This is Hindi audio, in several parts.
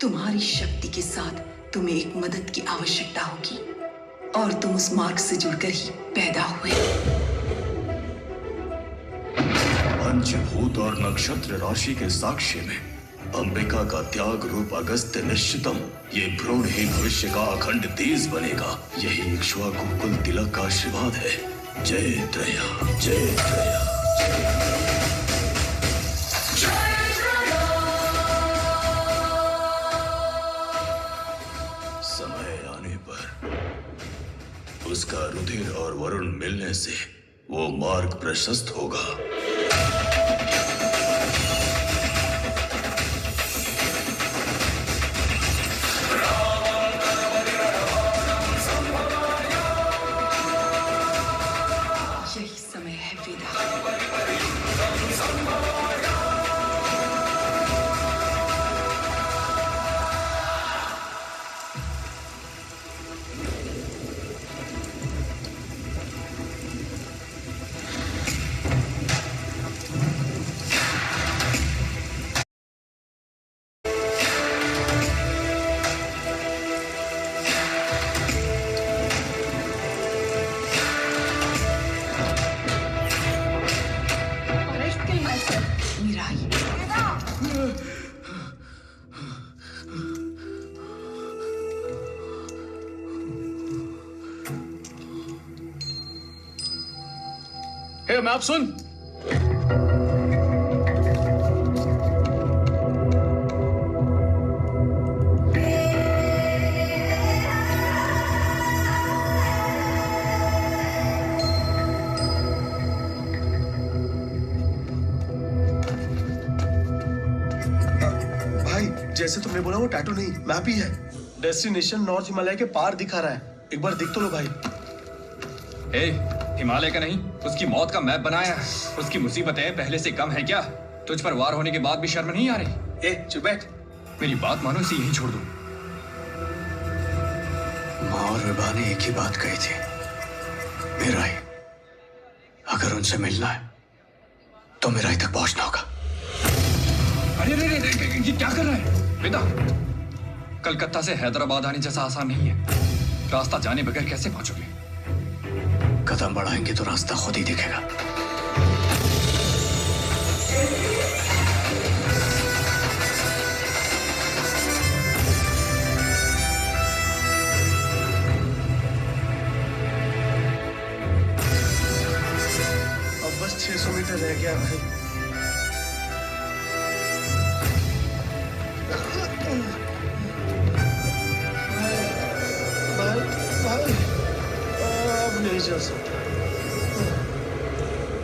तुम्हारी शक्ति के साथ तुम्हें एक मदद की आवश्यकता होगी और तुम उस मार्ग से जुड़कर ही पैदा हुए। पंचभूत और नक्षत्र राशि के साक्ष्य में अंबिका का त्याग रूप अगस्त्य निश्चितम ये भ्रूण ही भविष्य का अखंड तेज बनेगा। यही इक्ष्वाकु कुल तिलक का आशीर्वाद है। जय त्रया, जय त्रया। समय आने पर उसका रुधिर और वरुण मिलने से वो मार्ग प्रशस्त होगा। यही समय है वेदा। मीराई, हे मैं आप सुन। जैसे तुमने बोला वो टैटू नहीं मैप ही है। डेस्टिनेशन नॉर्थ हिमालय के पार दिखा रहा है। एक बार देख तो लो भाई। हिमालय का नहीं, उसकी मौत का मैप बनाया है। उसकी मुसीबतें पहले से कम है क्या? तुझ पर वार होने के बाद भी शर्म नहीं आ रही? चुप बैठ। मेरी बात मानो, इसे यहीं छोड़ दो। माँ और विभा ने एक ही बात कही थी, मीराई, अगर उनसे मिलना है तो मीराई तक पहुंचना होगा। अरे ये क्या कर रहा है बेटा? कलकत्ता से हैदराबाद आने जैसा आसान नहीं है। रास्ता जाने बगैर कैसे पहुंचोगे? कदम बढ़ाएंगे तो रास्ता खुद ही दिखेगा। अब बस 600 मीटर रह गया भाई।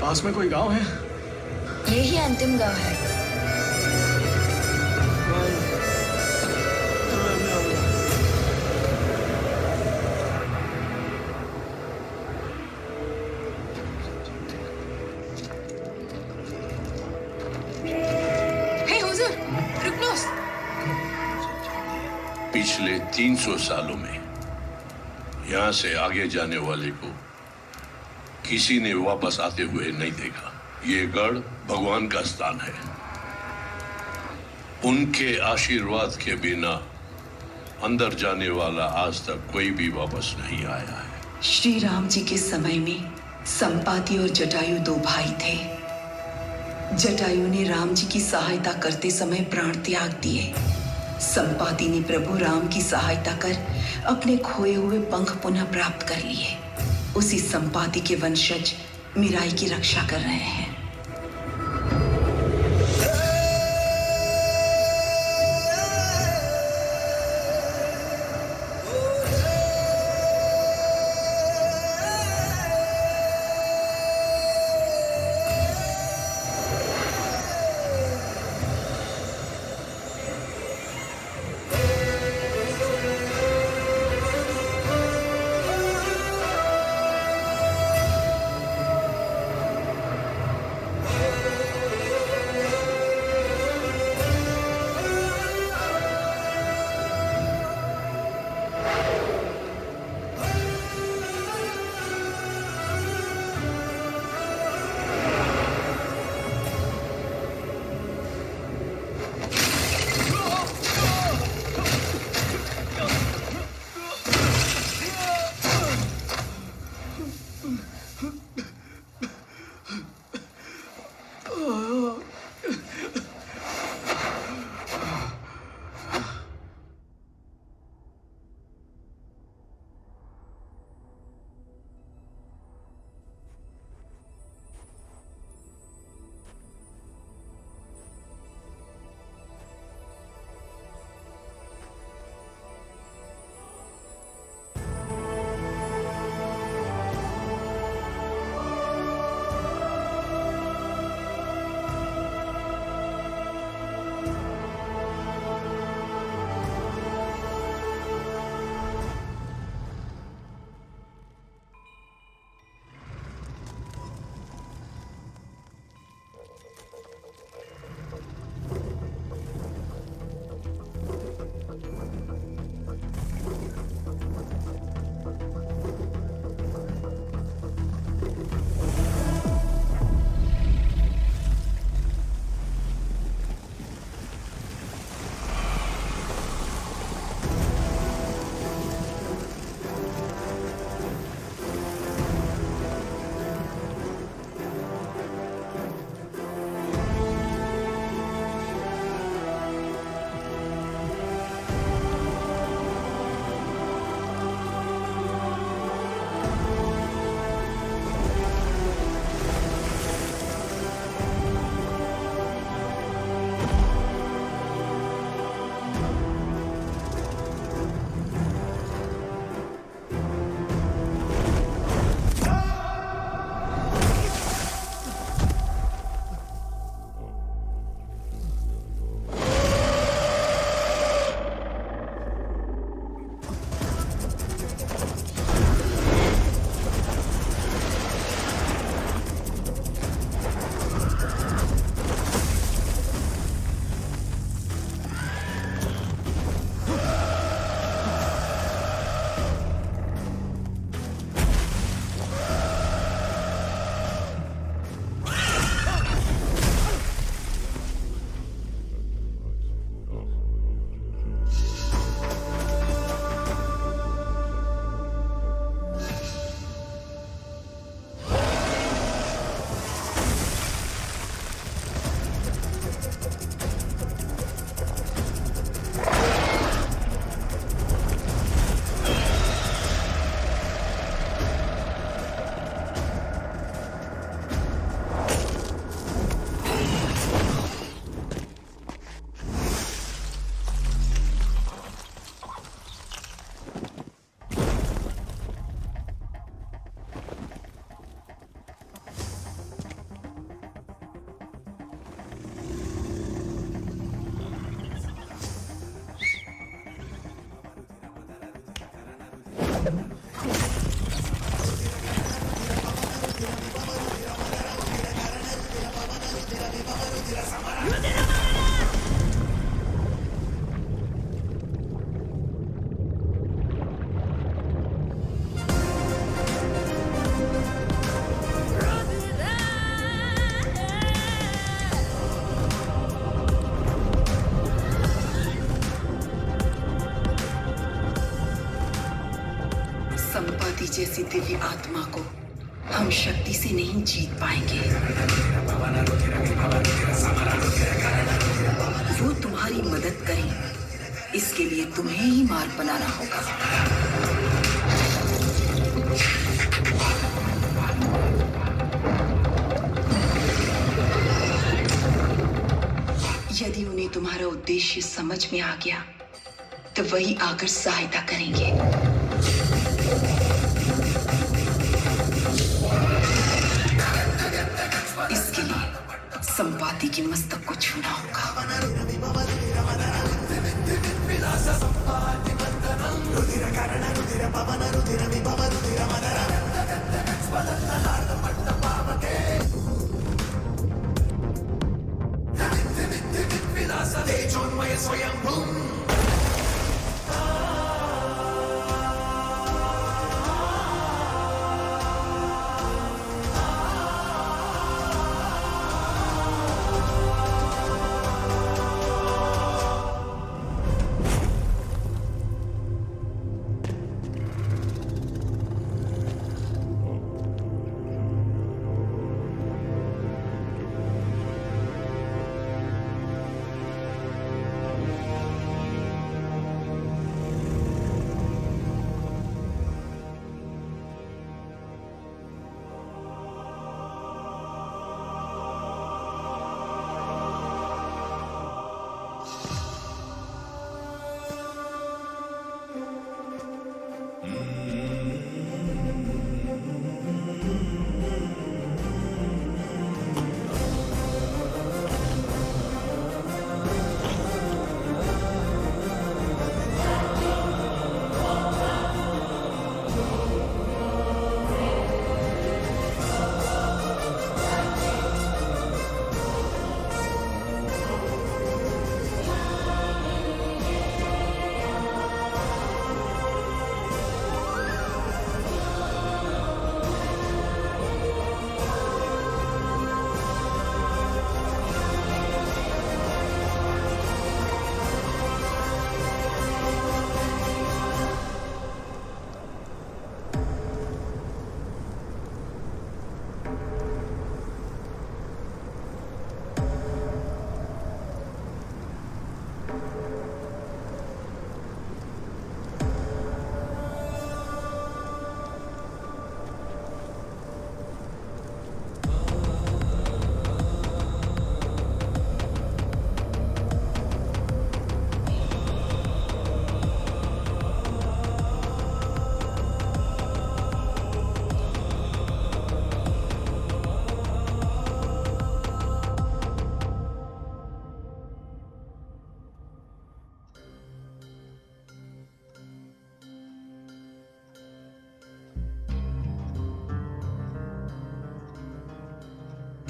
पास में कोई गांव है? यही अंतिम गांव है। हे हुजूर, रुकनो। पिछले 300 सालों में यहां से आगे जाने वाले को किसी ने वापस आते हुए नहीं देखा। ये गढ़ भगवान का स्थान है। उनके आशीर्वाद के बिना अंदर जाने वाला आज तक कोई भी वापस नहीं आया है। श्री राम जी के समय में संपाति और जटायु दो भाई थे। जटायु ने राम जी की सहायता करते समय प्राण त्याग दिए। संपाति ने प्रभु राम की सहायता कर अपने खोए हुए पंख पुनः प्राप्त कर लिए। उसी संपाति के वंशज मीराई की रक्षा कर रहे हैं। संपाति जैसी दिव्य आत्मा को हम शक्ति से नहीं जीत पाएंगे। वो तुम्हारी मदद करें, इसके लिए तुम्हें ही मार्ग बनाना होगा। यदि उन्हें तुम्हारा उद्देश्य समझ में आ गया तो वही आकर सहायता करेंगे। इसके लिए संपाति के मस्तक को छूना होगा।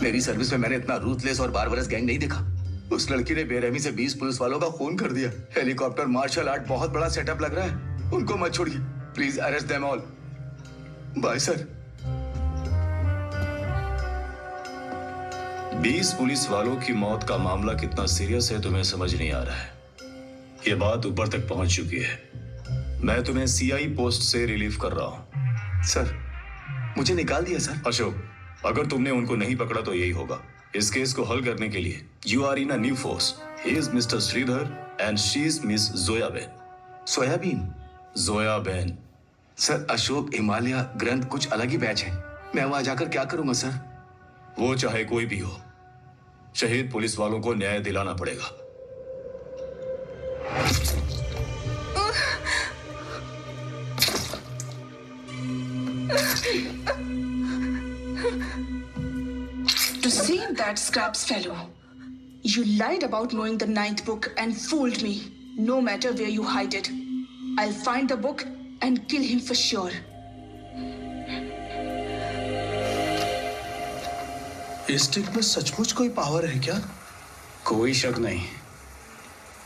मेरी सर्विस में मैंने इतना रूथलेस और बारबरस गैंग नहीं देखा। उस लड़की ने बेरहमी से 20 पुलिस वालों का खून कर दिया। हेलीकॉप्टर मार्शल आर्ट बहुत बड़ा सेटअप लग रहा है। उनको मत छोड़िए, please arrest them all. Bye sir. 20 police वालों की मौत का मामला कितना सीरियस है तुम्हें समझ नहीं आ रहा है। ये बात ऊपर तक पहुंच चुकी है। मैं तुम्हें सीआई पोस्ट से रिलीव कर रहा हूं। सर, मुझे निकाल दिया सर। अशोक, अगर तुमने उनको नहीं पकड़ा तो यही होगा। इस केस को हल करने के लिए you are in a new force. He is mister Shridhar and she is miss Joyaben. Soyabean? Joyaben. Sir, Ashok, Himalaya, ग्रंथ कुछ अलग ही बैच है। मैं वहां जाकर क्या करूंगा सर? वो चाहे कोई भी हो, शहीद पुलिस वालों को न्याय दिलाना पड़ेगा। To save that scraps fellow, you lied about knowing the 9th book and fooled me. No matter where you hide it, I'll find the book and kill him for sure. इस स्टिक में सचमुच कोई पावर है क्या? कोई शक नहीं।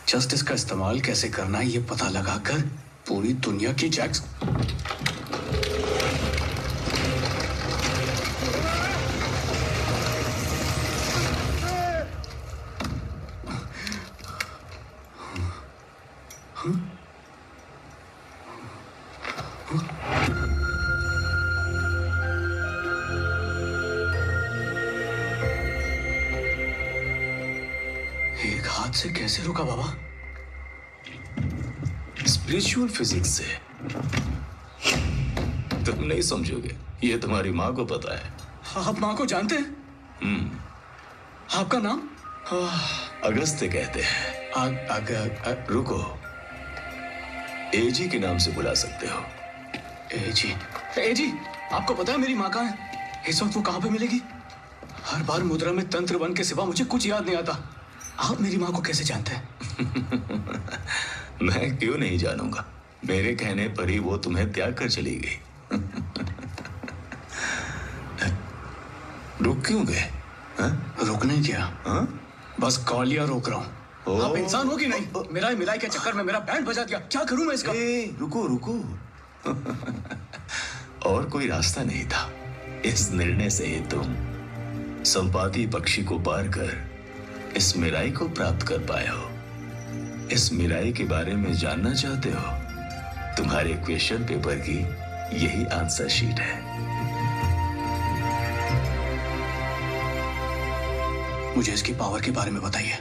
जस्ट इसका इस्तेमाल कैसे करना है ये पता लगाकर पूरी दुनिया की जैक्स एक हाथ से कैसे रुका बाबा? स्पिरिचुअल फिजिक्स से। तुम नहीं समझोगे, ये तुम्हारी माँ को पता है। आप माँ को जानते हैं? आपका नाम? अगस्त्य कहते हैं। रुको, एजी के नाम से बुला सकते हो। एजी। एजी, आपको पता है मेरी माँ कहाँ है? इस वक्त वो कहाँ पे मिलेगी? हर बार मुद्रा में तंत्र बन के सिवा मुझे कुछ याद नहीं आता। आप मेरी माँ को कैसे जानते हैं? मैं क्यों नहीं जानूंगा? मेरे कहने पर ही वो तुम्हें त्याग कर चली गई। रुक क्यों गए? रुक नहीं क्या? बस कॉलिया रोक रहा हूँ। ओ। आप इंसान हो कि नहीं? मेरा मिलाई के चक्कर में मेरा बैंड बजा दिया। क्या करूं मैं इसका? रुको रुको। और कोई रास्ता नहीं था। इस निर्णय से ही तुम संपाती पक्षी को पार कर इस मिराई को प्राप्त कर पाए हो। इस मिराई के बारे में जानना चाहते हो? तुम्हारे क्वेश्चन पेपर की यही आंसर शीट है। मुझे इसकी पावर के बारे में बताइए।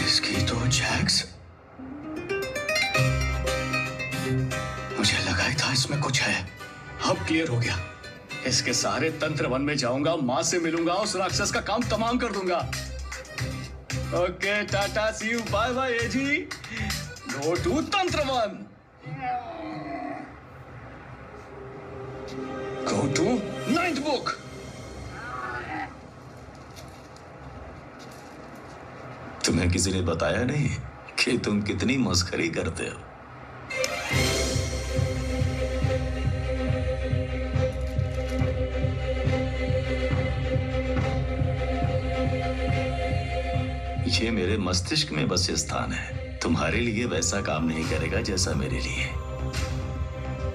इसकी तो जैक्स। मुझे लगा ही था इसमें कुछ है। अब क्लियर हो गया। इसके सारे तंत्र वन में जाऊंगा, मां से मिलूंगा, उस राक्षस का काम तमाम कर दूंगा। Okay, tata, see you, bye bye एजी। गो टू तंत्र one. Go to 9th book. तुम्हें किसी ने बताया नहीं कि तुम कितनी मस्खरी करते हो? ये मेरे मस्तिष्क में बसे स्थान है। तुम्हारे लिए वैसा काम नहीं करेगा जैसा मेरे लिए।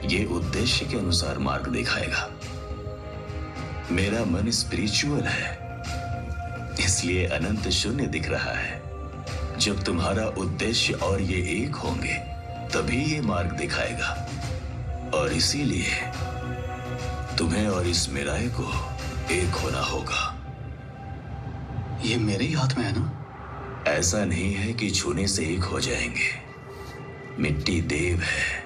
ये उद्देश्य के अनुसार मार्ग दिखाएगा। मेरा मन स्पिरिचुअल है, इसलिए अनंत शून्य दिख रहा है। जब तुम्हारा उद्देश्य और ये एक होंगे तभी ये मार्ग दिखाएगा। और इसीलिए तुम्हें और इस मिराई को एक होना होगा। ये मेरे ही हाथ में है ना? ऐसा नहीं है कि छूने से एक हो जाएंगे। मिट्टी देव है,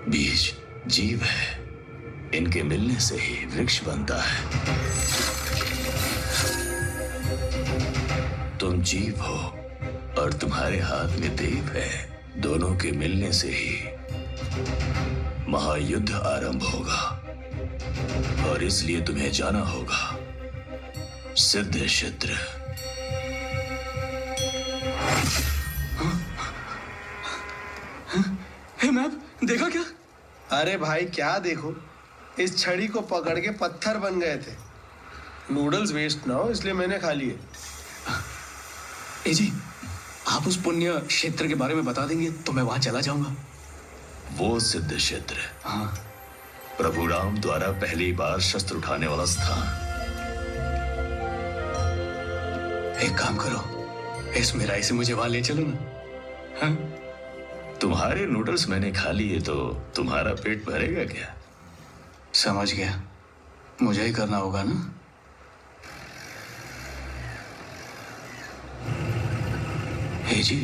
बीज जीव है। इनके मिलने से ही वृक्ष बनता है। तुम जीव हो और तुम्हारे हाथ में देव है। दोनों के मिलने से ही महायुद्ध आरंभ होगा। और इसलिए तुम्हें जाना होगा सिद्ध क्षेत्र। हे मैप, देखा क्या? अरे भाई क्या देखो, इस छड़ी को पकड़ के पत्थर बन गए थे। नूडल्स वेस्ट ना हो इसलिए मैंने खा लिए। जी, आप उस पुण्य क्षेत्र के बारे में बता देंगे तो मैं वहां चला जाऊंगा। वो सिद्ध क्षेत्र, हाँ, प्रभु राम द्वारा पहली बार शस्त्र उठाने वाला स्थान। एक काम करो, इस मिराई से मुझे वहां ले चलो ना। हाँ? तुम्हारे नूडल्स मैंने खा लिए तो तुम्हारा पेट भरेगा क्या? समझ गया, मुझे ही करना होगा ना। हे जी,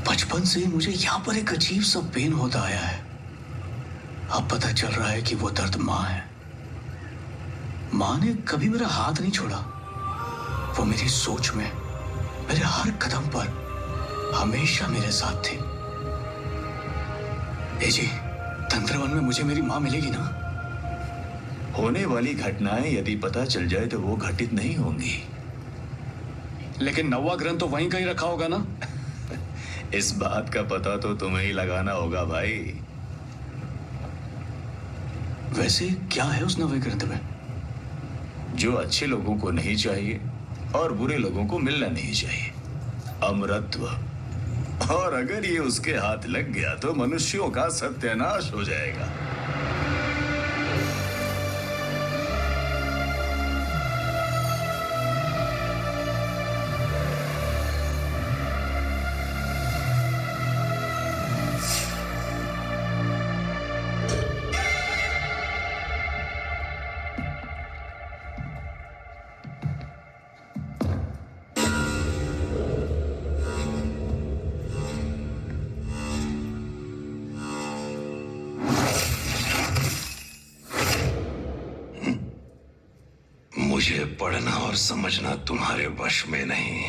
बचपन से मुझे यहाँ पर एक अजीब सा पेन होता आया है। अब पता चल रहा है कि वो दर्द माँ है। माँ ने कभी मेरा हाथ नहीं छोड़ा। वो मेरी सोच में, मेरे हर कदम पर हमेशा मेरे साथ थे। ए जी, तंत्रवन में मुझे मेरी माँ मिलेगी ना? होने वाली घटनाएं यदि पता चल जाए तो वो घटित नहीं होंगी। लेकिन 9वां ग्रंथ तो वहीं कहीं रखा होगा ना? इस बात का पता तो तुम्हें ही लगाना होगा भाई। वैसे क्या है उस 9वें ग्रंथ में? जो अच्छे लोगों को नहीं चाहिए और बुरे लोगों को मिलना नहीं चाहिए, अमरत्व। और अगर ये उसके हाथ लग गया तो मनुष्यों का सत्यानाश हो जाएगा। मुझे पढ़ना और समझना तुम्हारे वश में नहीं।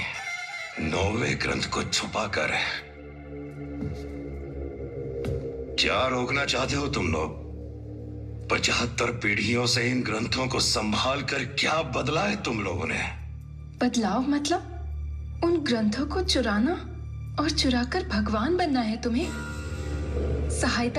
9वें ग्रंथ को छुपाकर क्या रोकना चाहते हो तुम लोग? 75 पीढ़ियों से इन ग्रंथों को संभाल कर क्या बदला है तुम लोगों ने? बदलाव मतलब उन ग्रंथों को चुराना और चुराकर भगवान बनना है तुम्हें? सहायता